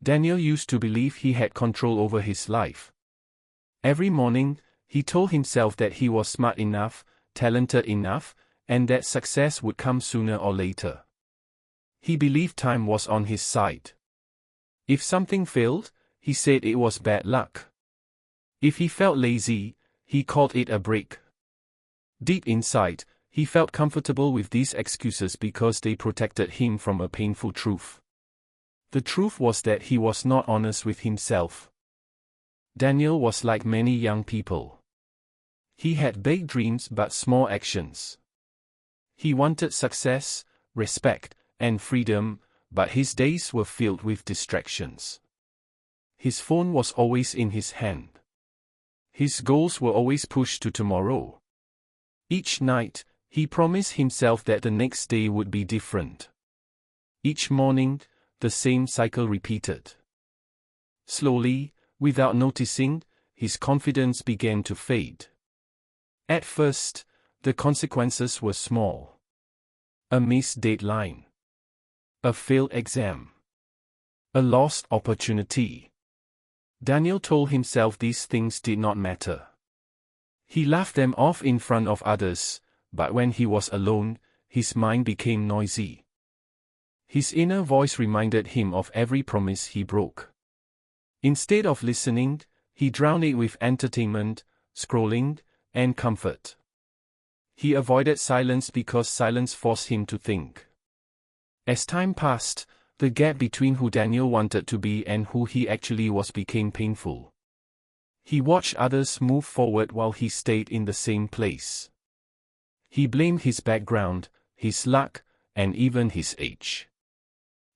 Daniel used to believe he had control over his life. Every morning, he told himself that he was smart enough, talented enough, and that success would come sooner or later. He believed time was on his side. If something failed, he said it was bad luck. If he felt lazy, he called it a break. Deep inside, he felt comfortable with these excuses because they protected him from a painful truth. The truth was that he was not honest with himself. Daniel was like many young people. He had big dreams but small actions. He wanted success, respect, and freedom, but his days were filled with distractions. His phone was always in his hand. His goals were always pushed to tomorrow. Each night, he promised himself that the next day would be different. Each morning, the same cycle repeated. Slowly, without noticing, his confidence began to fade. At first, the consequences were small. A missed deadline. A failed exam. A lost opportunity. Daniel told himself these things did not matter. He laughed them off in front of others, but when he was alone, his mind became noisy. His inner voice reminded him of every promise he broke. Instead of listening, he drowned it with entertainment, scrolling, and comfort. He avoided silence because silence forced him to think. As time passed, the gap between who Daniel wanted to be and who he actually was became painful. He watched others move forward while he stayed in the same place. He blamed his background, his luck, and even his age.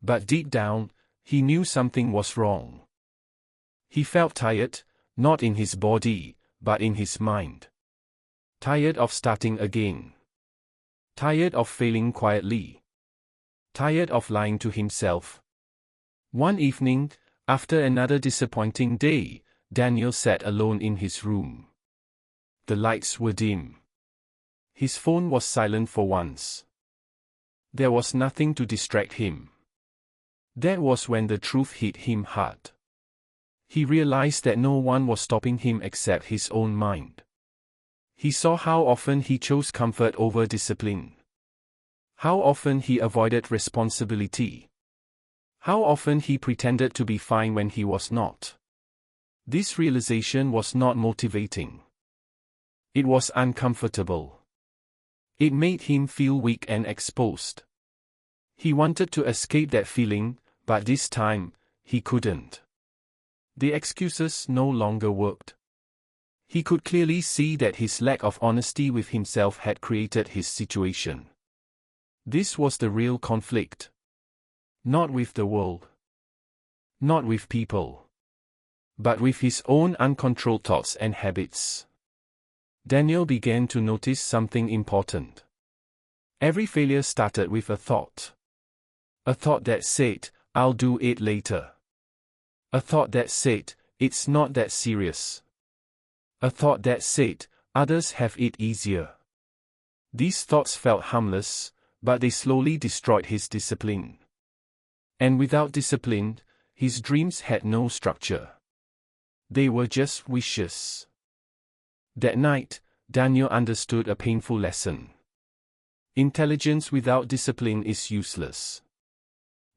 But deep down, he knew something was wrong. He felt tired, not in his body, but in his mind. Tired of starting again. Tired of failing quietly. Tired of lying to himself. One evening, after another disappointing day, Daniel sat alone in his room. The lights were dim. His phone was silent for once. There was nothing to distract him. That was when the truth hit him hard. He realized that no one was stopping him except his own mind. He saw how often he chose comfort over discipline. How often he avoided responsibility. How often he pretended to be fine when he was not. This realization was not motivating. It was uncomfortable. It made him feel weak and exposed. He wanted to escape that feeling, but this time, he couldn't. The excuses no longer worked. He could clearly see that his lack of honesty with himself had created his situation. This was the real conflict. Not with the world. Not with people. But with his own uncontrolled thoughts and habits. Daniel began to notice something important. Every failure started with a thought. A thought that said, "I'll do it later." A thought that said, "It's not that serious." A thought that said, "Others have it easier." These thoughts felt harmless, but they slowly destroyed his discipline. And without discipline, his dreams had no structure. They were just wishes. That night, Daniel understood a painful lesson. Intelligence without discipline is useless.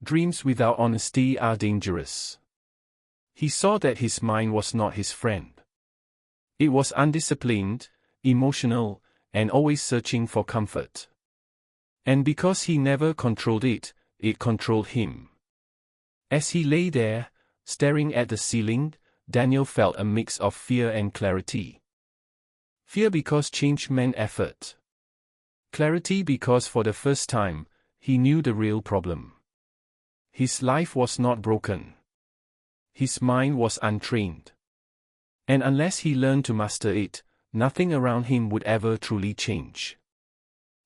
Dreams without honesty are dangerous. He saw that his mind was not his friend. It was undisciplined, emotional, and always searching for comfort. And because he never controlled it, it controlled him. As he lay there, staring at the ceiling, Daniel felt a mix of fear and clarity. Fear because change meant effort. Clarity because for the first time, he knew the real problem. His life was not broken. His mind was untrained. And unless he learned to master it, nothing around him would ever truly change.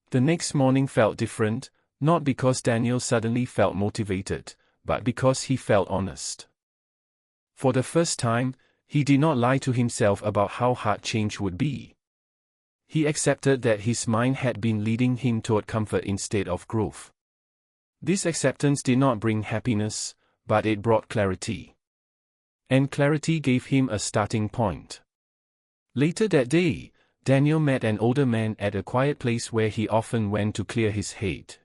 The next morning felt different, not because Daniel suddenly felt motivated, but because he felt honest. For the first time, he did not lie to himself about how hard change would be. He accepted that his mind had been leading him toward comfort instead of growth. This acceptance did not bring happiness, but it brought clarity. And clarity gave him a starting point. Later that day, Daniel met an older man at a quiet place where he often went to clear his head.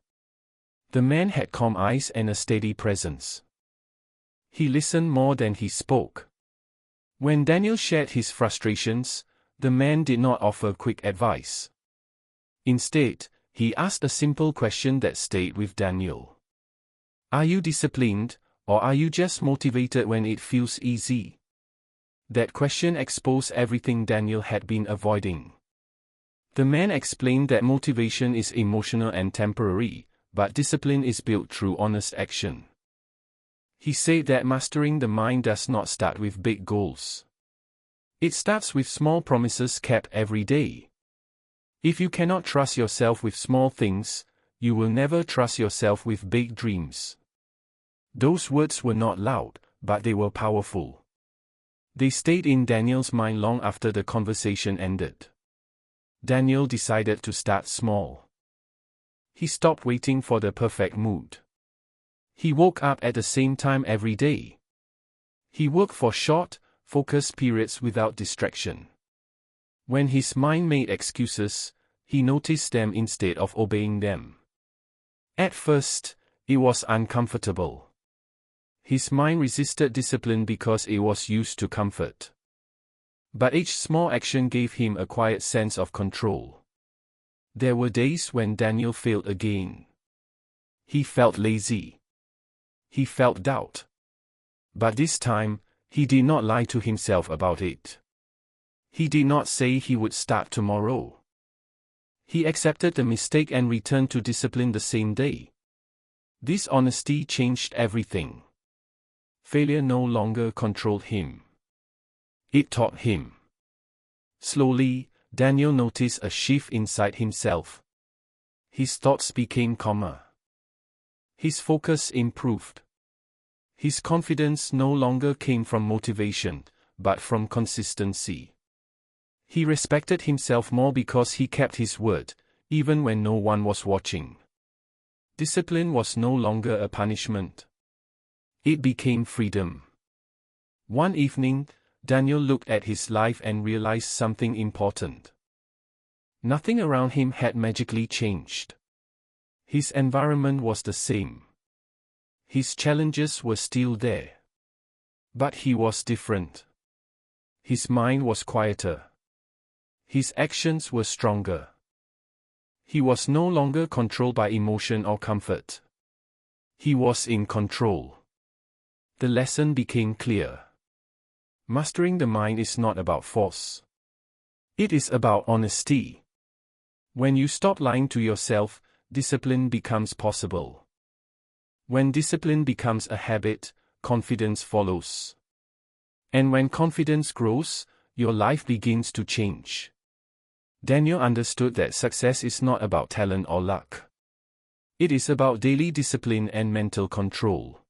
The man had calm eyes and a steady presence. He listened more than he spoke. When Daniel shared his frustrations, the man did not offer quick advice. Instead, he asked a simple question that stayed with Daniel. Are you disciplined, or are you just motivated when it feels easy? That question exposed everything Daniel had been avoiding. The man explained that motivation is emotional and temporary, but discipline is built through honest action. He said that mastering the mind does not start with big goals. It starts with small promises kept every day. If you cannot trust yourself with small things, you will never trust yourself with big dreams. Those words were not loud, but they were powerful. They stayed in Daniel's mind long after the conversation ended. Daniel decided to start small. He stopped waiting for the perfect mood. He woke up at the same time every day. He worked for short, focused periods without distraction. When his mind made excuses, he noticed them instead of obeying them. At first, it was uncomfortable. His mind resisted discipline because it was used to comfort. But each small action gave him a quiet sense of control. There were days when Daniel failed again. He felt lazy. He felt doubt. But this time, he did not lie to himself about it. He did not say he would start tomorrow. He accepted the mistake and returned to discipline the same day. This honesty changed everything. Failure no longer controlled him. It taught him. Slowly, Daniel noticed a shift inside himself. His thoughts became calmer. His focus improved. His confidence no longer came from motivation, but from consistency. He respected himself more because he kept his word, even when no one was watching. Discipline was no longer a punishment. It became freedom. One evening, Daniel looked at his life and realized something important. Nothing around him had magically changed. His environment was the same. His challenges were still there. But he was different. His mind was quieter. His actions were stronger. He was no longer controlled by emotion or comfort. He was in control. The lesson became clear. Mastering the mind is not about force. It is about honesty. When you stop lying to yourself, discipline becomes possible. When discipline becomes a habit, confidence follows. And when confidence grows, your life begins to change. Daniel understood that success is not about talent or luck. It is about daily discipline and mental control.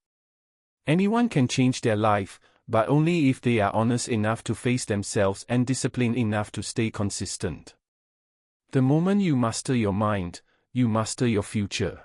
Anyone can change their life, but only if they are honest enough to face themselves and disciplined enough to stay consistent. The moment you master your mind, you master your future.